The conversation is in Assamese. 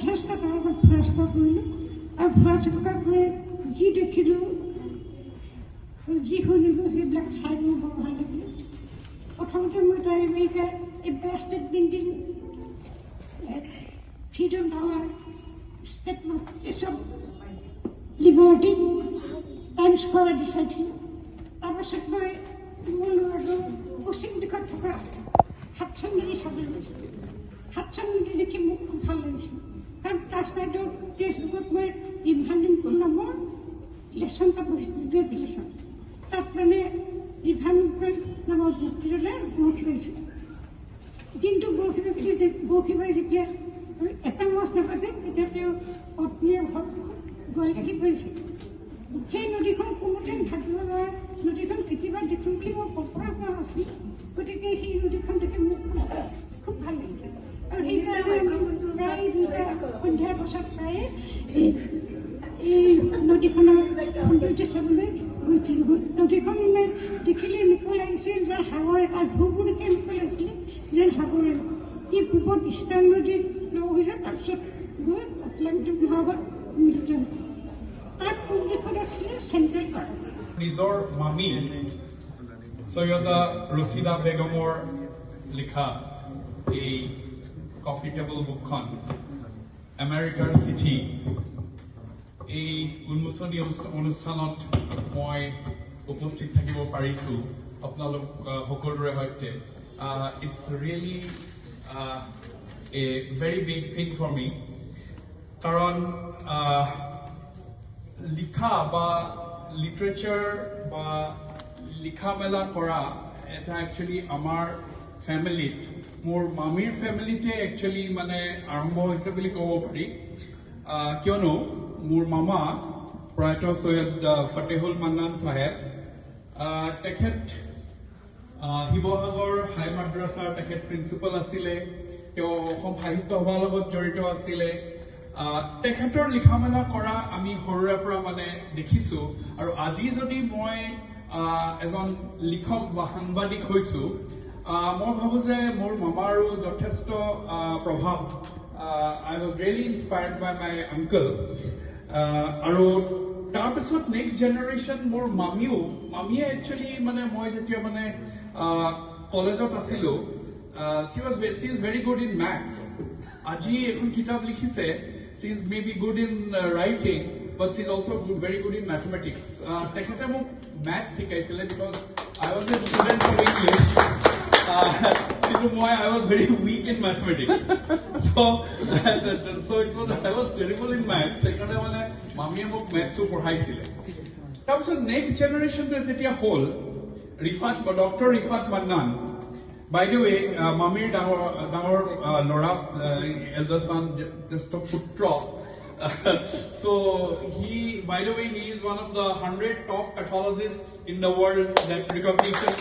যথেষ্ট কাৰণত ফুৰা চকা কৰিলোঁ আৰু ফুৰা চকা কৰি যি দেখিলোঁ যি শুনিলোঁ সেইবিলাক চাই মোৰ বৰ ভাল লাগিলে। প্ৰথমতে মই তাৰ আমেৰিকাৰ Empire State Building, Freedom Tower, Statue এসব লিবাৰ্টি, টাইম স্কোৱাৰ আদি চাইছিলোঁ। তাৰপাছত মই মোৰ ল'ৰাটোৰ পশ্চিম দিশত থকা হাডছন নদী চাবলৈ গৈছিলোঁ। হাডছন নদী দেখি মোক খুব ভাল লাগিছিল, কাৰণ তাৰ ছাইডৰ ফেচবুকত মই ইভান লিংকন নামৰ লেচন এটা পঢ়িছিলোঁ, গ্ৰেট লেচন। তাত মানে ইভান লিংকন নামৰ ব্যক্তিজনে বৰশী পাইছিল। কিন্তু বৰশী বাই যেতিয়া এটা মাছ নাপাতে তেতিয়া তেওঁ পত্নীয়ে ঘৰত গৈ লাগি পৰিছিল। সেই নদীখন কোনোদিন ভাবিব নোৱাৰা, নদীখন কেতিয়াবা দেখোঁ বুলি মই কল্পনা কৰা নাছিল। গতিকে সেই নদীখন দেখি মোক খুব ভাল লাগিছে। আৰু সেইকাৰণে প্ৰায় সন্ধিয়াৰ পাছত প্ৰায়ে এই নদীখনৰ সৌন্দৰ্য চাবলৈ গৈছিলোঁ। নদীখন মানে দেখিলে এনেকুৱা লাগিছিল যেন সাগৰ এটা ঢৌবোৰকে এনেকুৱা লাগিছিলে যেন সাগৰে ই পূবত ইষ্টাৰ্ণ নদীত লগ হৈছে, তাৰপিছত গৈ আটলাণ্টিক মহাসাগৰত মিলিত হৈছে। তাৰ পূব দিশত আছিলে চেণ্ট্ৰেল পাৰ্ক। নিজৰ মামী সৈয়দা ৰছিদা বেগমৰ লিখা এই কফি টেবল বুকখন আমেৰিকাৰ চিঠি, এই উন্মোচনী অনুষ্ঠানত মই উপস্থিত থাকিব পাৰিছো আপোনালোক সকলোৰে সৈতে। It's really a very big thing for me, কাৰণ লিখা বা লিটাৰেচাৰ বা লিখা মেলা কৰা এটা একচুৱেলি আমাৰ ফেমিলিত, মোৰ মামীৰ ফেমিলিতে একচুৱেলি মানে আৰম্ভ হৈছে বুলি ক'ব পাৰি। কিয়নো মোৰ মামা প্ৰয়াত সৈয়দ ফতেহুল মান্নান চাহেব, তেখেত শিৱসাগৰ হাই মাদ্ৰাছাৰ তেখেত প্ৰিন্সিপাল আছিলে। তেওঁ অসম সাহিত্য সভাৰ লগত জড়িত আছিলে। তেখেতৰ লিখা মেলা কৰা আমি সৰুৰে পৰা মানে দেখিছো। আৰু আজি যদি মই এজন লিখক বা সাংবাদিক হৈছো, মই ভাবো যে মোৰ মামাৰো যথেষ্ট প্ৰভাৱ। I was really inspired by my uncle. আৰু তাৰপিছত নেক্সট জেনেৰেশ্যন মোৰ মামীয়ে একচুৱেলি মানে মই যেতিয়া মানে কলেজত আছিলো, she is very good in maths. আজি এখন কিতাপ লিখিছে, she is maybe good in writing, but she is also very good in mathematics. তেখেতে মোক maths শিকাইছিলে because I was a student of English. কিন্তু I was very weak in mathematics. So I was terrible in maths. সেইকাৰণে মানে মামীয়ে মোক mathsও পঢ়াইছিলে। তাৰপিছত নেক্সট জেনেৰেশ্যনটো যেতিয়া হ'ল, doctor Rifat Mannan, by the way, মামীৰ ডাঙৰ ল'ৰা, এল্ডাৰ son, জ্যেষ্ঠ পুত্ৰ। So by the way, he is one of the 100 top pathologists in the world that recognition